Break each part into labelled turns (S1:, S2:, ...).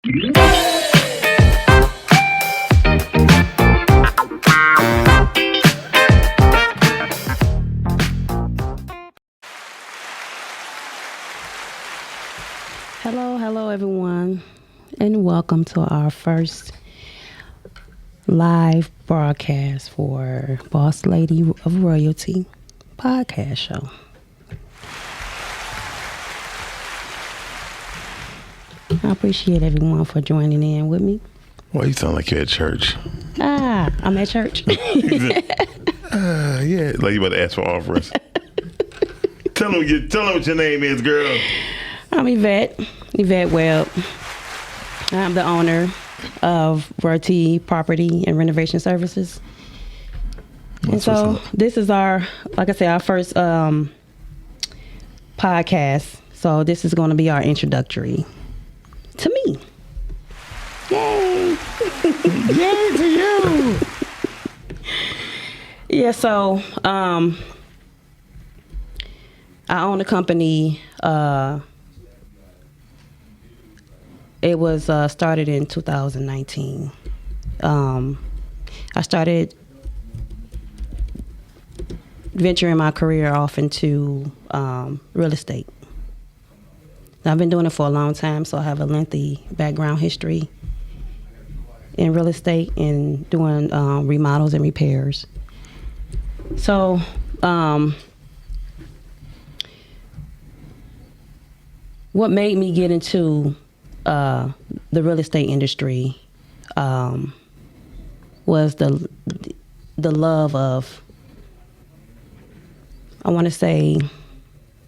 S1: Hello everyone, and welcome to our first live broadcast for Boss Lady of Royalty podcast show. I appreciate everyone for joining in with me.
S2: Well, you sound like you're at church.
S1: I'm at church.
S2: Yeah, like you about to ask for offerings. Tell them what your name is, girl.
S1: I'm Yvette Webb. I'm the owner of Royalty Property and Renovation Services. And so this is our first podcast. So this is going to be our introductory to me. Yay!
S2: Yay to you!
S1: Yeah, so I own a company. It was started in 2019. I started venturing my career off into real estate. Now, I've been doing it for a long time, so I have a lengthy background history in real estate and doing remodels and repairs. So, what made me get into the real estate industry was the love of, I want to say,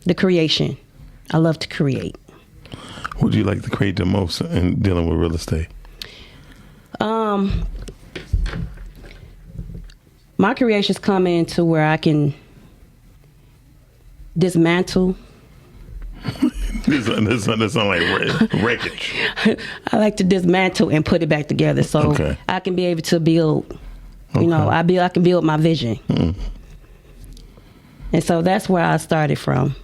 S1: the creation. I love to create.
S2: What do you like to create the most in dealing with real estate?
S1: My creations come into where I can dismantle.
S2: This sounds like wreckage.
S1: I like to dismantle and put it back together, so I can be able to build. You know, I can build my vision, and so that's where I started from.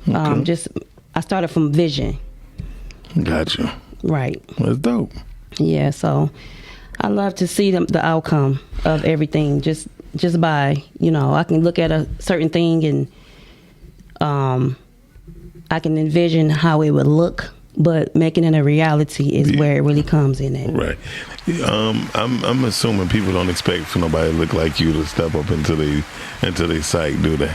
S1: I started from vision.
S2: Gotcha.
S1: Right.
S2: That's dope.
S1: Yeah. So I love to see the outcome of everything. Just by, I can look at a certain thing and I can envision how it would look, but making it a reality is where it really comes in at.
S2: Right. I'm assuming people don't expect for nobody to look like you to step up into the site, do they?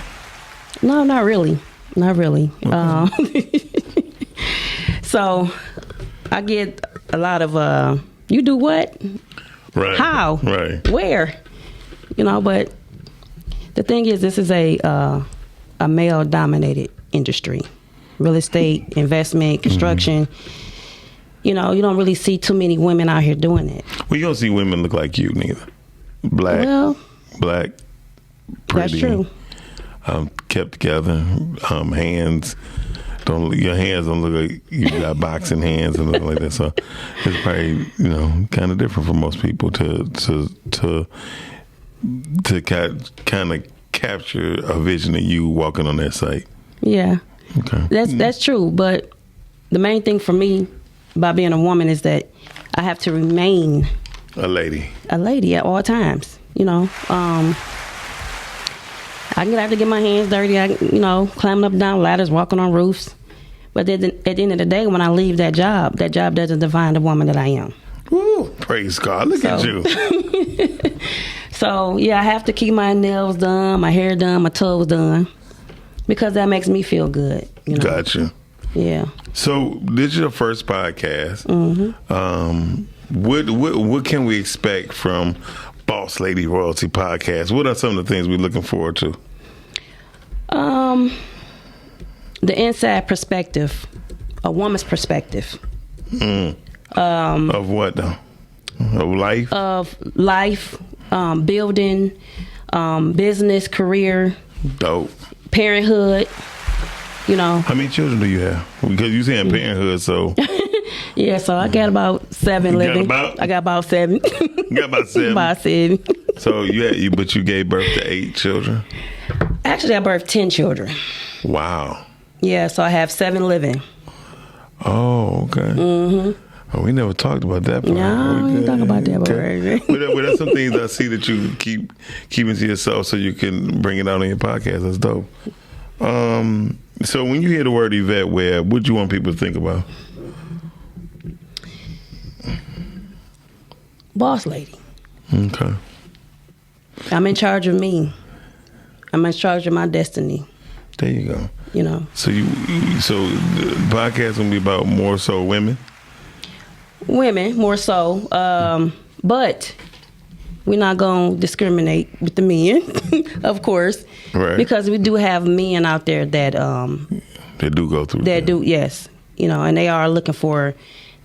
S1: No, not really. Not really.
S2: Okay.
S1: So I get a lot of, you do what?
S2: Right.
S1: How?
S2: Right.
S1: Where? But the thing is, this is a male-dominated industry. Real estate, investment, construction. Mm-hmm. You don't really see too many women out here doing it.
S2: Well, you don't see women look like you neither. Black, pretty.
S1: That's true.
S2: Kept together. Hands. Your hands don't look like you got boxing hands and nothing like that. So it's probably kind of different for most people to kind of capture a vision of you walking on that site.
S1: Yeah.
S2: Okay.
S1: That's true, but the main thing for me by being a woman is that I have to remain
S2: a lady
S1: at all times. I can have to get my hands dirty. I climbing up and down ladders, walking on roofs. But then at the end of the day, when I leave that job doesn't define the woman that I am.
S2: Woo, praise God! Look at you.
S1: So yeah, I have to keep my nails done, my hair done, my toes done, because that makes me feel good.
S2: Gotcha.
S1: Yeah.
S2: So this is your first podcast.
S1: Mm-hmm.
S2: What can we expect from Boss Lady Royalty Podcast? What are some of the things we're looking forward to?
S1: The inside perspective, a woman's perspective.
S2: Of what though? Of life?
S1: Of life, building, business, career.
S2: Dope.
S1: Parenthood.
S2: How many children do you have? Because you saying parenthood, so.
S1: Yeah, so I got about 7 living. I got about 7.
S2: You got about 7?
S1: About 7.
S2: So but you gave birth to 8 children?
S1: Actually, I birthed 10 children.
S2: Wow.
S1: Yeah, so I have 7 living.
S2: Oh, okay.
S1: Mm-hmm.
S2: Oh, we never talked about that part.
S1: No, we ain't talk about that part.
S2: Okay. But that's some things I see that you keeping to yourself so you can bring it out on your podcast. That's dope. So when you hear the word Yvette Webb, what do you want people to think about?
S1: Boss lady.
S2: Okay.
S1: I'm in charge of me. I'm in charge of my destiny.
S2: There you go.
S1: You know.
S2: So the podcast gonna be about more so women.
S1: Women more so, but we're not gonna discriminate with the men, of course,
S2: Right.
S1: because we do have men out there that
S2: They do go through.
S1: that do, yes, you know, and they are looking for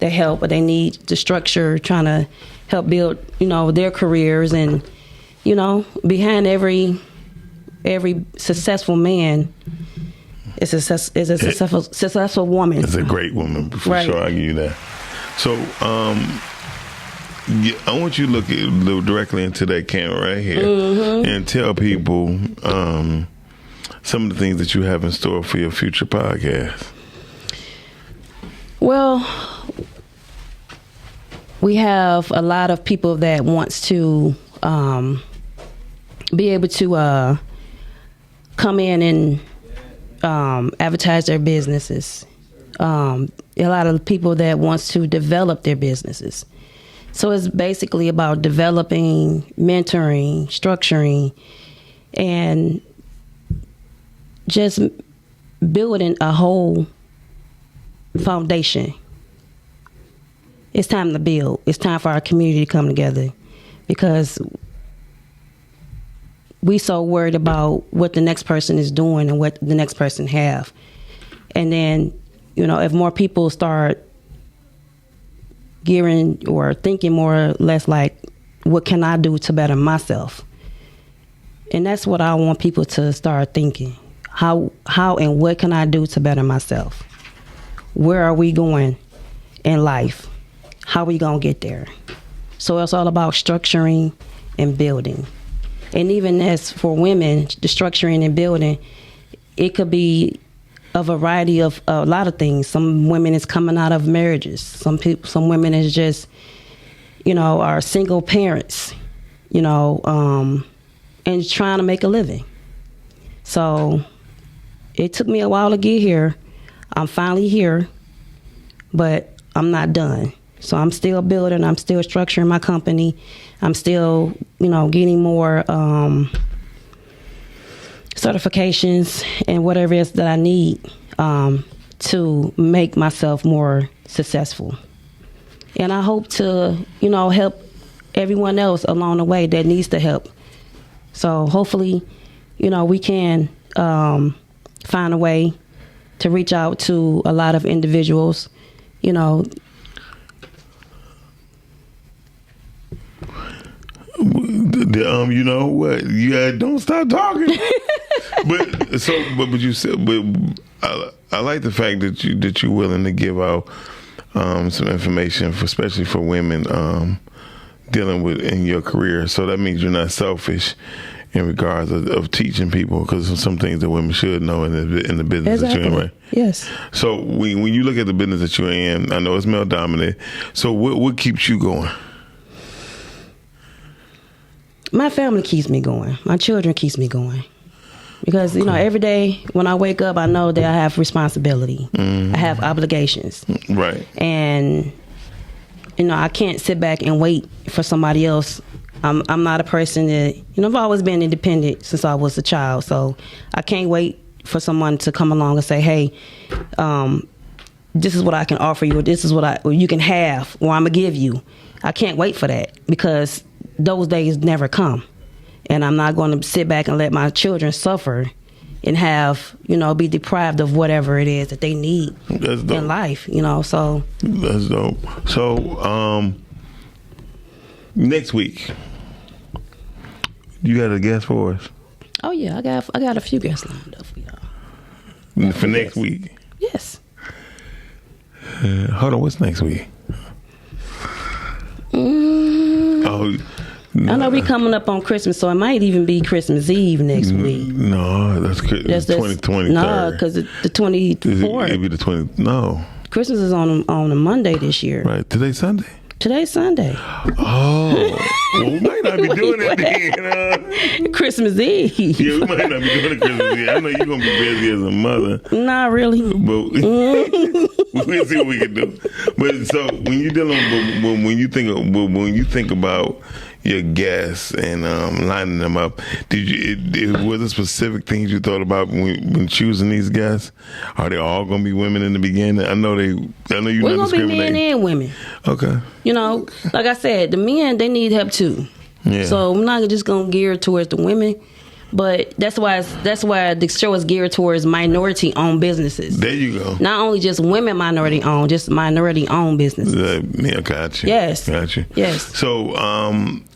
S1: the help, but they need the structure, trying to help build, you know, their careers, and you know, behind every successful man is a successful woman.
S2: It's a great woman for
S1: Right.
S2: sure. I give you that. So, I want you to look directly into that camera right here and tell people some of the things that you have in store for your future podcast.
S1: Well, we have a lot of people that wants to be able to come in and advertise their businesses. A lot of people that wants to develop their businesses. So it's basically about developing, mentoring, structuring, and just building a whole foundation. It's time to build. It's time for our community to come together, because we so worried about what the next person is doing and what the next person have. And then, you know, if more people start gearing or thinking more or less like, what can I do to better myself? And that's what I want people to start thinking. How and what can I do to better myself? Where are we going in life? How are we going to get there? So it's all about structuring and building. And even as for women, the structuring and building, it could be a variety of a lot of things. Some women is coming out of marriages. Some women is just, you know, are single parents, you know, and trying to make a living. So it took me a while to get here. I'm finally here, but I'm not done. So I'm still building. I'm still structuring my company. I'm still, you know, getting more certifications and whatever else that I need to make myself more successful. And I hope to, you know, help everyone else along the way that needs the help. So hopefully, you know, we can find a way to reach out to a lot of individuals, you know.
S2: You know what? Yeah, don't stop talking. but you said, I like the fact that you're willing to give out some information, especially for women dealing with in your career. So that means you're not selfish in regards of teaching people, because of some things that women should know in the business that you're in. Right?
S1: Yes.
S2: So when you look at the business that you're in, I know it's male dominated. So what keeps you going?
S1: My family keeps me going. My children keeps me going. Because, you know, every day when I wake up, I know that I have responsibility. I have obligations.
S2: Right.
S1: And, you know, I can't sit back and wait for somebody else. I'm not a person that, you know, I've always been independent since I was a child. So I can't wait for someone to come along and say, hey, this is what I can offer you, or this is what you can have, or I'm going to give you. I can't wait for that, because those days never come. And I'm not going to sit back and let my children suffer and have, you know, be deprived of whatever it is that they need in life, you know. So
S2: that's dope. So next week, you got a guest for us?
S1: Oh yeah, I got a few guests lined up for y'all.
S2: For next week?
S1: Yes.
S2: Hold on, what's next week? Oh,
S1: I know we coming up on Christmas, so it might even be Christmas Eve next week.
S2: No, that's 2023.
S1: No, because the 24th.
S2: It'd be the 20. No.
S1: Christmas is on a Monday this year.
S2: Right. Today's Sunday.
S1: Today's Sunday.
S2: Oh. Well, we might not be doing it then.
S1: Christmas Eve.
S2: Yeah, we might not be doing it Christmas Eve. I know you're going to be busy as a mother.
S1: Not really.
S2: But we'll see what we can do. But so when you're dealing, when you think about your guests and lining them up, was there specific things you thought about when choosing these guests? Are they all going to be women in the beginning? I know you're
S1: We're
S2: not
S1: gonna be
S2: discriminating.
S1: men and women.
S2: Okay.
S1: You know, like I said, the men, they need help too.
S2: Yeah.
S1: So I'm not just gonna gear towards the women, but that's why the show is geared towards minority-owned businesses.
S2: There you go.
S1: Not only just women minority-owned, just minority-owned businesses.
S2: Yeah, got you.
S1: Yes.
S2: Got you.
S1: Yes.
S2: So,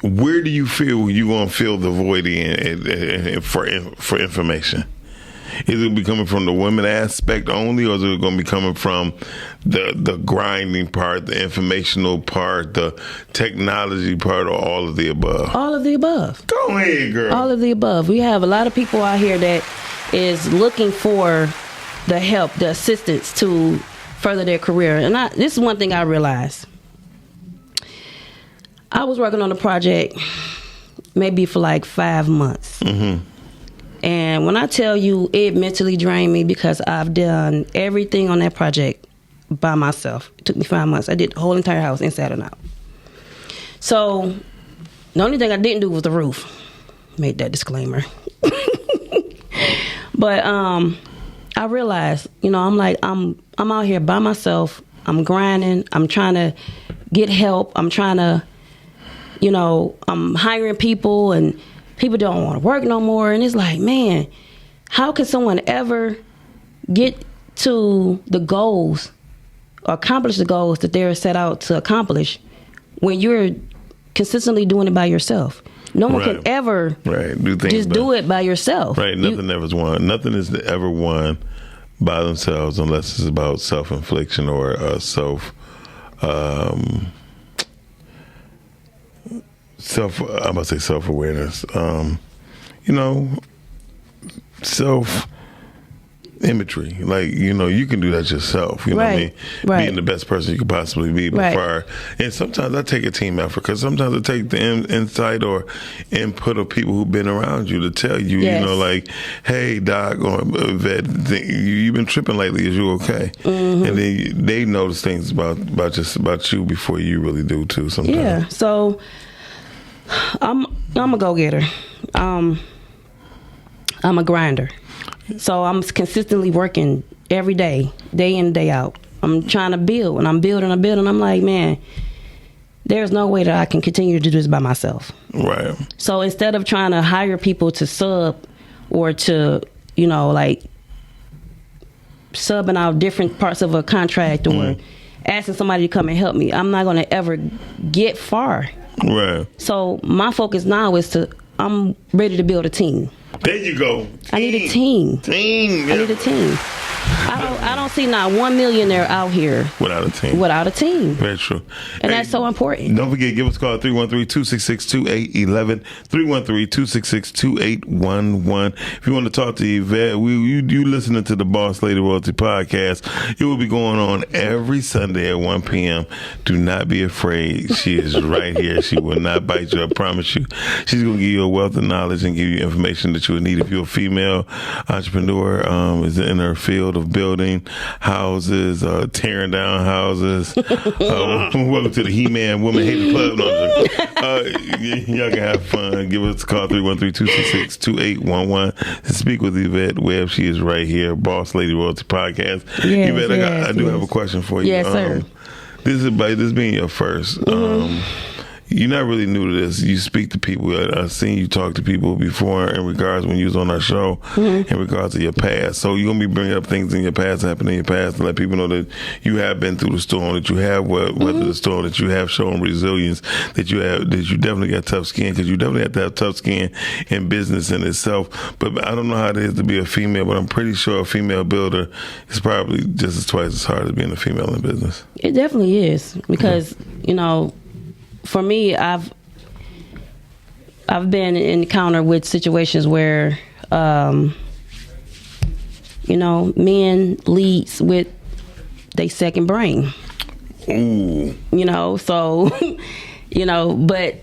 S2: where do you feel you're going to fill the void in for information? Is it be coming from the women aspect only, or is it going to be coming from the grinding part, the informational part, the technology part, or all of the above?
S1: All of the above.
S2: Go ahead, girl.
S1: All of the above. We have a lot of people out here that is looking for the help, the assistance to further their career. And this is one thing I realized. I was working on a project maybe for like 5 months. Mm-hmm. And when I tell you, it mentally drained me because I've done everything on that project by myself. It took me 5 months. I did the whole entire house inside and out. So the only thing I didn't do was the roof. Made that disclaimer. But I realized, I'm out here by myself. I'm grinding. I'm trying to get help. I'm trying to, I'm hiring people and people don't want to work no more. And it's like, man, how can someone ever get to the goals or accomplish the goals that they're set out to accomplish when you're consistently doing it by yourself? No one can ever do it by yourself.
S2: Right. Nothing is ever won by themselves unless it's about self-infliction or self-awareness. Self-imagery. Like, you can do that yourself. You know what I mean?
S1: Right.
S2: Being the best person you could possibly be. And sometimes I take a team effort because sometimes I take the insight or input of people who've been around you to tell you, like, hey, Doc, or Vet, you've been tripping lately. Is you okay? Mm-hmm. And then they notice things about you before you really do too sometimes.
S1: Yeah. So I'm a go-getter. I'm a grinder. So I'm consistently working every day in, day out. I'm trying to build, and I'm building. I'm like, man, there's no way that I can continue to do this by myself.
S2: Right.
S1: So instead of trying to hire people to sub or to, like subbing out different parts of a contract or asking somebody to come and help me, I'm not going to ever get far.
S2: Right.
S1: So my focus now is I'm ready to build a team.
S2: There you go.
S1: I need a team.
S2: Yeah.
S1: I need a team. I don't see not one millionaire out here
S2: without a team.
S1: Very true. And that's so important.
S2: Don't forget, give us a call at 313-266-2811, 313-266-2811. If you want to talk to Yvette, you listening to the Boss Lady Royalty Podcast. It will be going on every Sunday at 1 p.m. Do not be afraid. She is right here. She will not bite you, I promise you. She's going to give you a wealth of knowledge and give you information that you would need if you're a female entrepreneur is in her field of building houses, tearing down houses. Welcome to the He-Man Woman Hate the Club. No, y'all can have fun. Give us a call, 313-266-2811, and speak with Yvette Webb. She is right here, Boss Lady Royalty Podcast.
S1: Yes,
S2: Yvette, I do have a question for you.
S1: Yes, sir.
S2: This being your first. You're not really new to this. You speak to people. I've seen you talk to people before in regards when you was on our show, in regards to your past. So you're going to be bringing up things in your past, happened in your past, to let people know that you have been through the storm, that you have weathered the storm, that you have shown resilience, that you definitely got tough skin, because you definitely have to have tough skin in business in itself. But I don't know how it is to be a female, but I'm pretty sure a female builder is probably just twice as hard as being a female in business.
S1: It definitely is, because, for me, I've been encountered with situations where, men leads with they second brain.
S2: Ooh.
S1: You know, so you know, but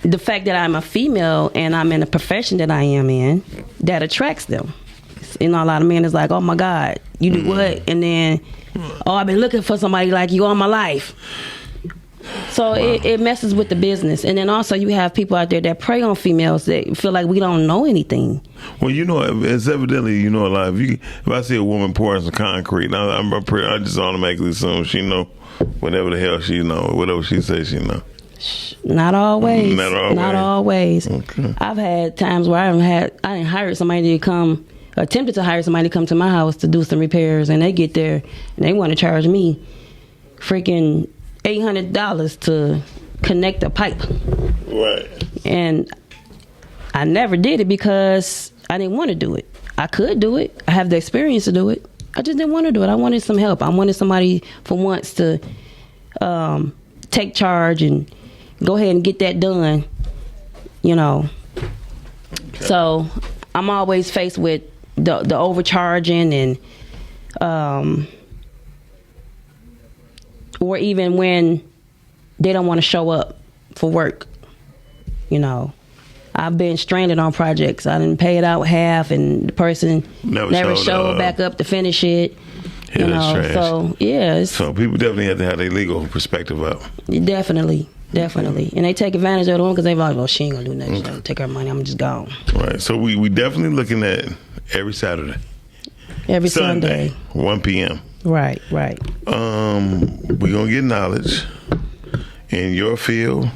S1: the fact that I'm a female and I'm in a profession that I am in, that attracts them. You know, a lot of men is like, oh my God, you do what? And then, oh, I've been looking for somebody like you all my life. So it messes with the business. And then also you have people out there that prey on females that feel like we don't know anything.
S2: Well, you know, it's evidently, you know, a lot. If I see a woman pouring some concrete, I just automatically assume she know whatever the hell she know, whatever she says she know.
S1: Not always.
S2: Not always. Okay.
S1: I've had times where I didn't hire somebody to come, attempted to hire somebody to come to my house to do some repairs, and they get there and they want to charge me freaking $800 to connect a pipe.
S2: Right.
S1: And I never did it because I didn't want to do it. I could do it. I have the experience to do it. I just didn't want to do it. I wanted some help. I wanted somebody for once to take charge and go ahead and get that done, you know. Okay. So I'm always faced with the overcharging and or even when they don't want to show up for work, you know. I've been stranded on projects. I didn't pay it out half, and the person never showed back up to finish it.
S2: Yeah, you know, trash.
S1: So yeah.
S2: So people definitely have to have their legal perspective up.
S1: Definitely, and they take advantage of the one because they're like, "Well, she ain't gonna do nothing. Okay. Take her money. I'm just gone."
S2: Right. So we definitely looking at every Saturday,
S1: every Sunday,
S2: 1 p.m.
S1: Right.
S2: We're gonna get knowledge in your field,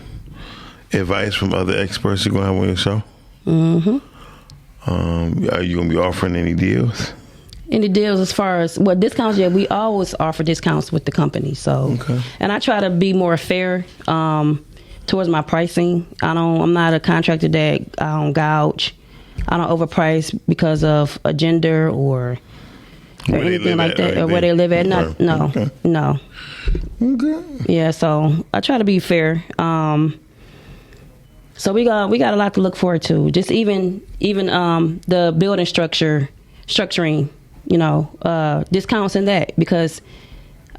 S2: advice from other experts you're gonna have on your show.
S1: Mm-hmm.
S2: Are you gonna be offering any deals?
S1: Any deals as far as discounts? Yeah, we always offer discounts with the company. So, okay. And I try to be more fair towards my pricing. I'm not a contractor that I don't gouge. I don't overprice because of a gender or anything like that, or where they live at. No.
S2: Okay.
S1: Yeah, so I try to be fair. So we got a lot to look forward to. Just even the building structuring. You know, discounts in that, because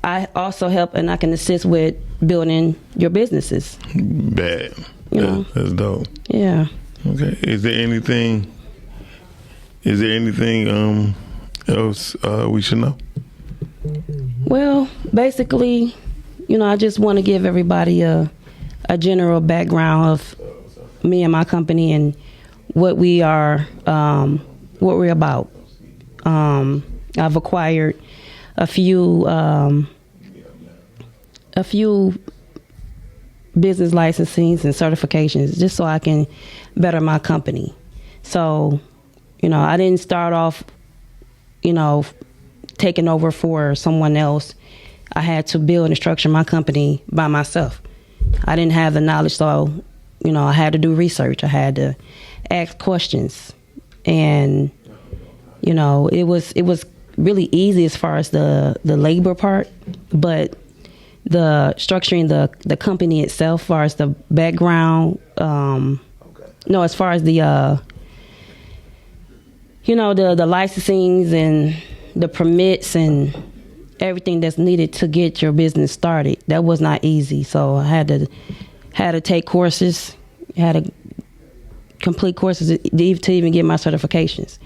S1: I also help and I can assist with building your businesses.
S2: Bad. That's dope.
S1: Yeah.
S2: Okay. Is there anything else we should know?
S1: Well, basically, you know, I just want to give everybody a general background of me and my company and what we are, what we're about. I've acquired a few business licensings and certifications just so I can better my company. So, you know, I didn't start off, you know, taking over for someone else. I had to build and structure my company by myself. I didn't have the knowledge, so, you know, I had to do research. I had to ask questions, and you know, it was really easy as far as the labor part, but the structuring the company itself, as far as the background, as far as the you know, the licensings and the permits and everything that's needed to get your business started, that was not easy. So I had to take courses, had to complete courses to even get my certifications.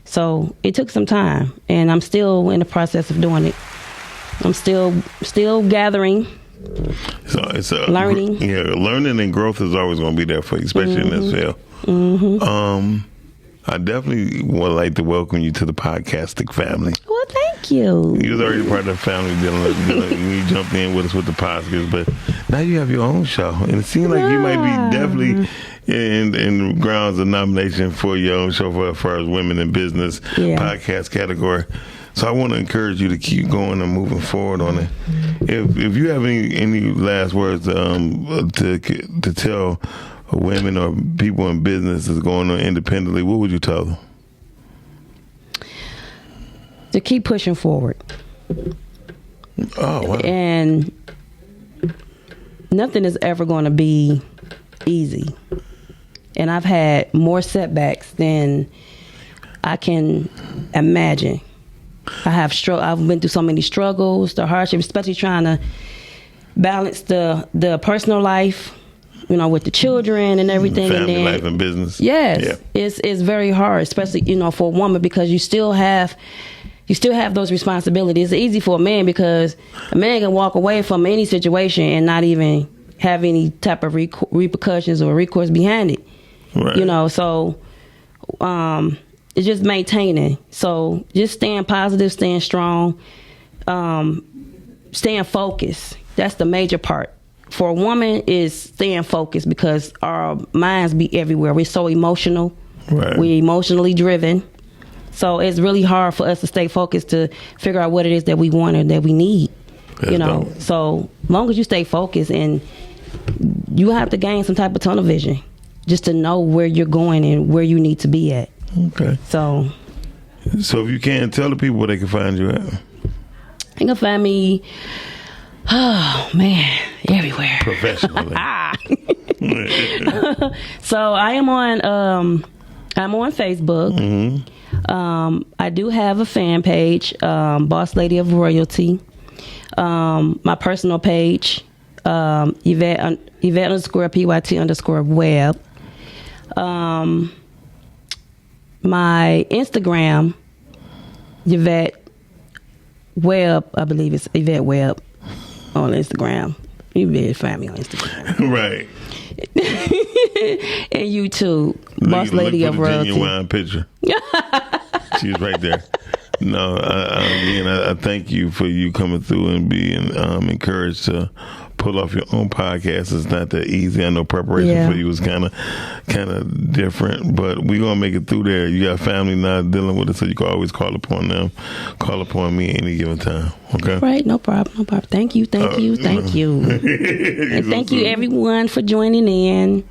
S1: So it took some time, and I'm still in the process of doing it. I'm still gathering.
S2: So it's
S1: learning.
S2: Learning and growth is always going to be there for you, especially in this field.
S1: Mm-hmm.
S2: I definitely would like to welcome you to the Podcastic family.
S1: Well, thank you.
S2: You was already part of the family when you jumped in with us with the podcast, but now you have your own show, and it seems like you might be definitely in grounds of nomination for your own show for as far as women in business podcast category. So I want to encourage you to keep going and moving forward on it. If you have any last words to tell women or people in business that's going on independently, what would you tell them?
S1: To keep pushing forward.
S2: Oh, wow.
S1: And nothing is ever going to be easy. And I've had more setbacks than I can imagine. I've been through so many struggles, the hardship, especially trying to balance the personal life, with the children and everything.
S2: Family
S1: and then,
S2: life and business.
S1: Yes, yeah. It's very hard, especially for a woman, because you still have those responsibilities. It's easy for a man because a man can walk away from any situation and not even have any type of repercussions or recourse behind it.
S2: Right.
S1: So it's just maintaining. So just staying positive, staying strong, staying focused. That's the major part. For a woman is staying focused because our minds be everywhere. We're so emotional.
S2: Right.
S1: We're emotionally driven. So it's really hard for us to stay focused to figure out what it is that we want or that we need.
S2: That's dope.
S1: So long as you stay focused, and you have to gain some type of tunnel vision just to know where you're going and where you need to be at.
S2: Okay.
S1: So
S2: if you can, tell the people where they can find you at.
S1: You can find me, everywhere.
S2: Professionally.
S1: So I am on Facebook.
S2: Mm-hmm.
S1: I do have a fan page, Boss Lady of Royalty. My personal page, Yvette _PYT_web. My Instagram, Yvette Webb, I believe it's Yvette Webb on Instagram. You better find me on Instagram.
S2: Right.
S1: And YouTube, Boss Lady of Royalty.
S2: Genuine picture. She was right there. No, again, I thank you for you coming through and being encouraged to pull off your own podcast. It's not that easy. I know preparation for you was kind of different, but we gonna make it through there. You got family now dealing with it, so you can always call upon them. Call upon me any given time. Okay.
S1: Right. No problem. Thank you. And thank you everyone for joining in.